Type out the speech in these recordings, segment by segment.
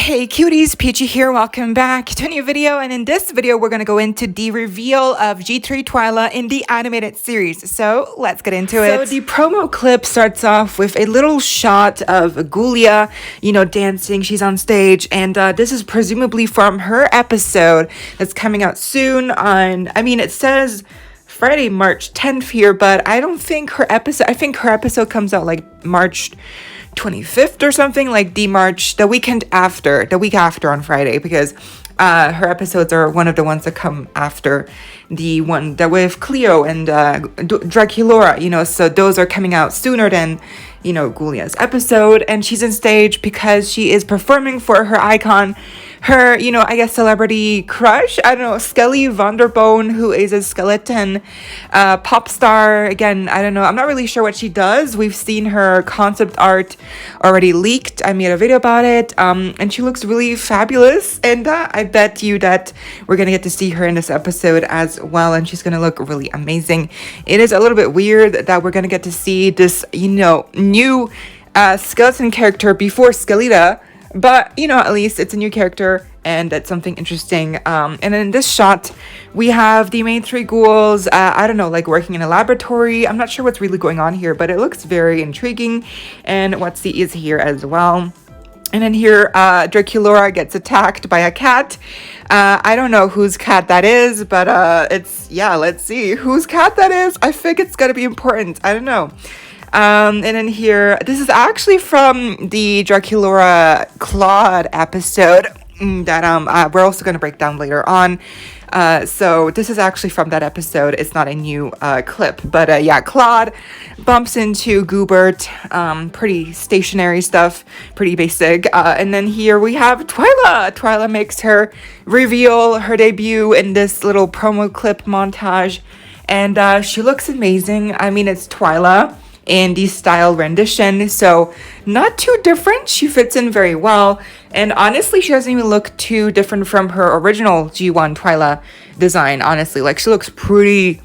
Hey cuties, PeachY here, welcome back to a new video, and in this video we're going to go into the reveal of G3 Twyla in the animated series, so let's get into it. So the promo clip starts off with a little shot of Gulia, dancing, she's on stage, and this is presumably from her episode that's coming out soon on, it says Friday, March 10th here, but I don't think her episode comes out like March 25th or something, like the week after on Friday, because her episodes are one of the ones that come after the one that with Cleo and Draculaura, so those are coming out sooner than Gulia's episode. And she's on stage because she is performing for her icon, her celebrity crush, Skelly Vonderbone, who is a skeleton pop star. Again, I'm not really sure what she does. We've seen her concept art already leaked. I made a video about it, and she looks really fabulous, and I bet you that we're gonna get to see her in this episode as well, and she's gonna look really amazing. It is a little bit weird that we're gonna get to see this new skeleton character before Skelita, but at least it's a new character and that's something interesting. And then in this shot we have the main three ghouls, like working in a laboratory. I'm not sure what's really going on here, but it looks very intriguing, and Watsy is here as well. And then here, Draculaura gets attacked by a cat. I don't know whose cat that is, but let's see whose cat that is. I think it's gonna be important. I don't know. And then here, this is actually from the Draculaura Claude episode that we're also going to break down later on. So this is actually from that episode. It's not a new clip, but Claude bumps into Goobert. Pretty stationary stuff, pretty basic. And then here we have Twyla. Twyla makes her reveal, her debut in this little promo clip montage, and she looks amazing. It's Twyla in the style rendition, so not too different. She fits in very well, and honestly she doesn't even look too different from her original G1 Twyla design. Honestly, like, she looks pretty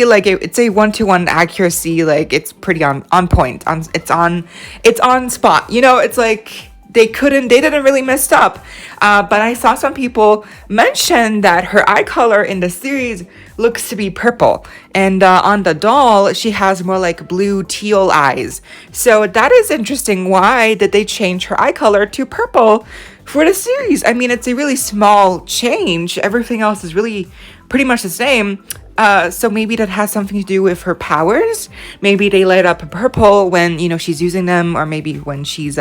like it's a 1-to-1 accuracy, like it's pretty on point, it's on spot, it's like they didn't really mess up. But I saw some people mention that her eye color in the series looks to be purple, and on the doll she has more like blue teal eyes. So that is interesting. Why did they change her eye color to purple for the series? It's a really small change. Everything else is really pretty much the same. So maybe that has something to do with her powers. Maybe they light up purple when, she's using them, or maybe when she's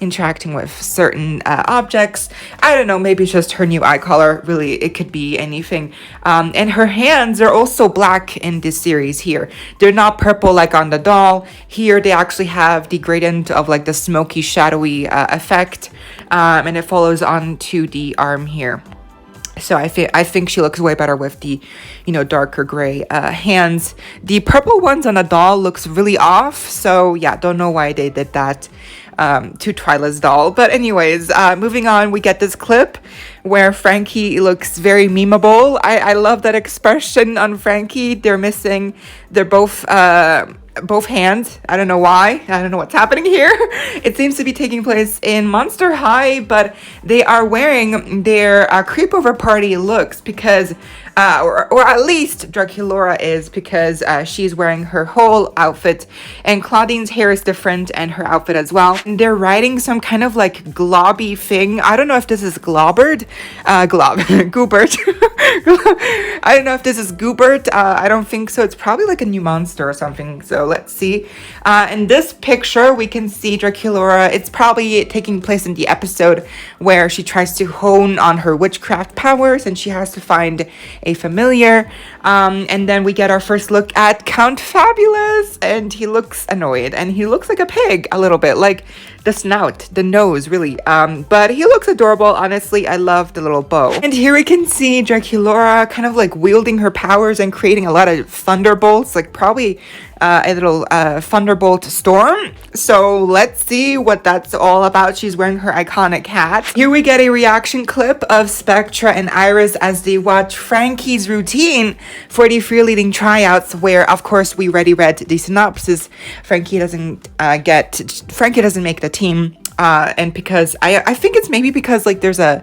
interacting with certain objects. I don't know, maybe it's just her new eye color. Really, it could be anything. And her hands are also black in this series here. They're not purple like on the doll. Here they actually have the gradient of like the smoky, shadowy effect, and it follows on to the arm here. So I think she looks way better with the, darker gray hands. The purple ones on the doll looks really off. So yeah, don't know why they did that to Twyla's doll. But anyways, moving on, we get this clip where Frankie looks very memeable. I love that expression on Frankie. They're both hands. I don't know why. I don't know what's happening here. It seems to be taking place in Monster High, but they are wearing their creepover party looks because, or at least Draculaura is, because she's wearing her whole outfit, and Claudine's hair is different and her outfit as well. And they're riding some kind of like globby thing. I don't know if this is Goobert. I don't know if this is Goobert. I don't think so. It's probably like a new monster or something. So let's see. In this picture, we can see Draculaura. It's probably taking place in the episode where she tries to hone on her witchcraft powers and she has to find a familiar. And then we get our first look at Count Fabulous, and he looks annoyed, and he looks like a pig a little bit, like the snout, the nose, really. But he looks adorable. Honestly, I love the little bow. And here we can see Draculaura kind of like wielding her powers and creating a lot of thunderbolts, like probably a little thunderbolt storm. So let's see what that's all about. She's wearing her iconic hat. Here we get a reaction clip of Spectra and Iris as they watch Frankie's routine for the cheerleading tryouts, where of course we already read the synopsis. Frankie doesn't make the team. And because I think it's maybe because like there's a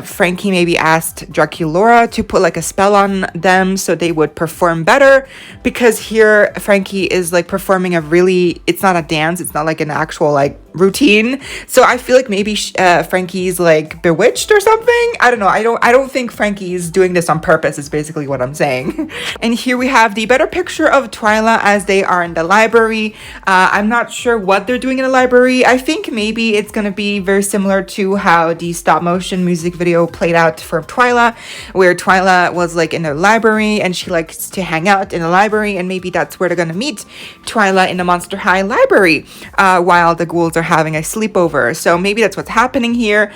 Frankie maybe asked Draculaura to put like a spell on them so they would perform better, because here Frankie is like performing it's not a dance, it's not like an actual like routine. So I feel like maybe Frankie's like bewitched or something. I don't know. I don't think Frankie's doing this on purpose, is basically what I'm saying. And here we have the better picture of Twyla as they are in the library. I'm not sure what they're doing in the library. I think maybe it's gonna be very similar to how the stop motion music video played out for Twyla, where Twyla was like in the library and she likes to hang out in the library, and maybe that's where they're gonna meet Twyla in the Monster High library while the ghouls are having a sleepover. So maybe that's what's happening here,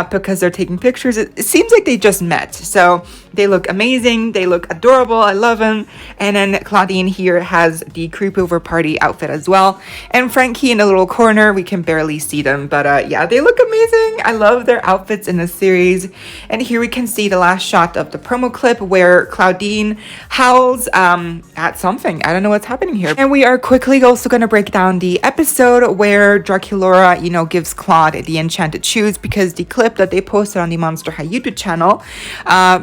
because they're taking pictures. It seems like they just met. So they look amazing, they look adorable, I love them. And then Claudine here has the creepover party outfit as well, and Frankie in a little corner, we can barely see them, but yeah, they look amazing. I love their outfits in this series. And here we can see the last shot of the promo clip where Claudine howls at something. I don't know what's happening here. And we are quickly also going to break down the episode where Draculaura, you know, gives Claude the enchanted shoes, because the clip that they posted on the Monster High YouTube channel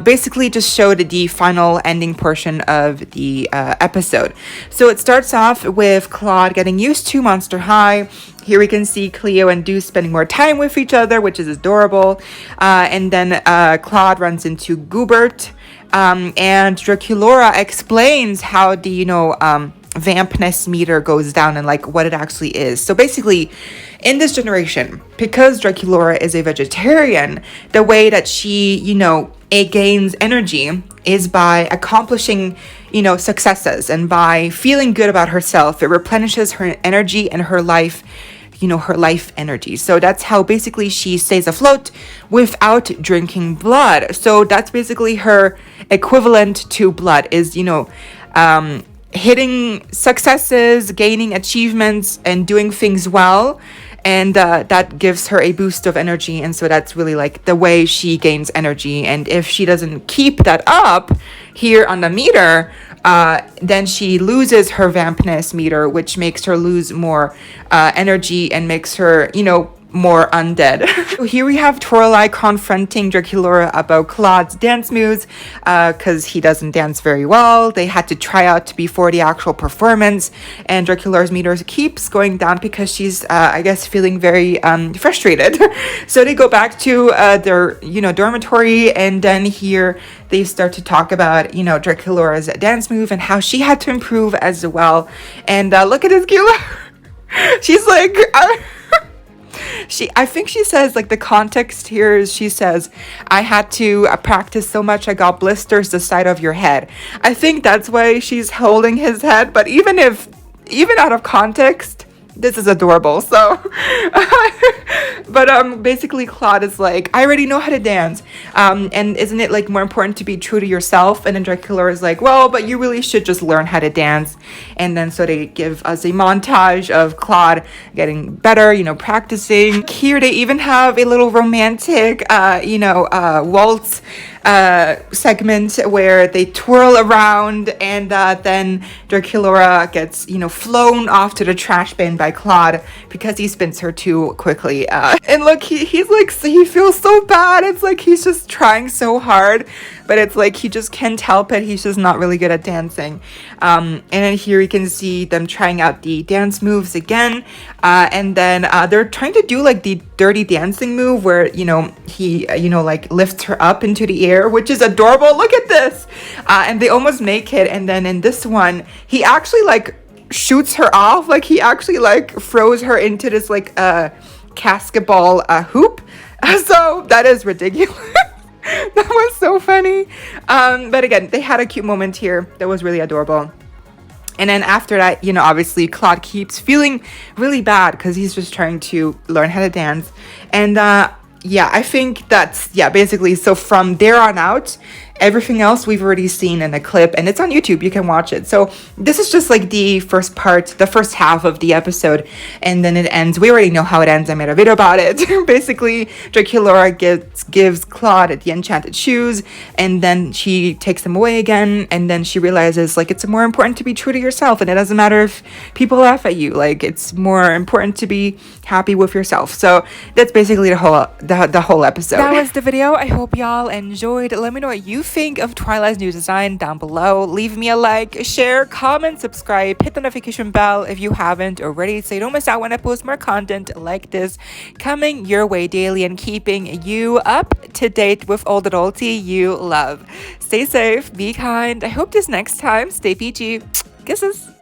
basically just showed the final ending portion of the episode. So it starts off with Claude getting used to Monster High. Here we can see Cleo and Deuce spending more time with each other, which is adorable. And then Claude runs into Goobert, and Draculaura explains how the, you know, vampness meter goes down and like what it actually is. So basically, in this generation, because Draculaura is a vegetarian, the way that she, you know, gains energy is by accomplishing, you know, successes, and by feeling good about herself. It replenishes her energy and her life, you know, her life energy. So that's how basically she stays afloat without drinking blood. So that's basically her equivalent to blood, is, you know, hitting successes, gaining achievements, and doing things well. And that gives her a boost of energy. And so that's really like the way she gains energy. And if she doesn't keep that up here on the meter, then she loses her vampness meter, which makes her lose more energy and makes her, you know, more undead. So here we have Toralei confronting Draculaura about Claude's dance moves, because he doesn't dance very well. They had to try out before the actual performance, and Draculaura's meter keeps going down because she's I guess feeling very frustrated. So they go back to their, you know, dormitory, and then here they start to talk about, you know, Draculaura's dance move and how she had to improve as well. And look at this cute she's like I think she says, like, the context here is she says, I had to practice so much I got blisters the side of your head. I think that's why she's holding his head, but even out of context, this is adorable. So but basically Claude is like, I already know how to dance, and isn't it like more important to be true to yourself? And then Draculaura is like, well, but you really should just learn how to dance. And then so they give us a montage of Claude getting better, you know, practicing. Here they even have a little romantic waltz segment where they twirl around, and then Draculaura gets, you know, flown off to the trash bin by Claude because he spins her too quickly. And look, he's like, he feels so bad. It's like he's just trying so hard, but it's like he just can't help it. He's just not really good at dancing. And then here you can see them trying out the dance moves again, and then they're trying to do like the dirty dancing move where, you know, he like lifts her up into the air, which is adorable. Look at this. And they almost make it, and then in this one he actually like shoots her off, like he actually like throws her into this like basketball hoop. So that is ridiculous. That was so funny. But again, they had a cute moment here that was really adorable. And then after that, you know, obviously Claude keeps feeling really bad because he's just trying to learn how to dance. And yeah, I think that's, yeah, basically, so from there on out, everything else we've already seen in a clip, and it's on YouTube, you can watch it. So this is just like the first part, the first half of the episode, and then it ends. We already know how it ends. I made a video about it. Basically, Draculaura gives Claude the enchanted shoes, and then she takes them away again, and then she realizes, like, it's more important to be true to yourself, and it doesn't matter if people laugh at you. Like, it's more important to be happy with yourself. So that's basically the whole episode. That was the video. I hope y'all enjoyed. Let me know what you think of Twyla's new design down below. Leave me a like, share, comment, subscribe, hit the notification bell if you haven't already, so you don't miss out when I post more content like this coming your way daily and keeping you up to date with all the royalty you love. Stay safe, be kind. I hope this next time stay peachy. Kisses.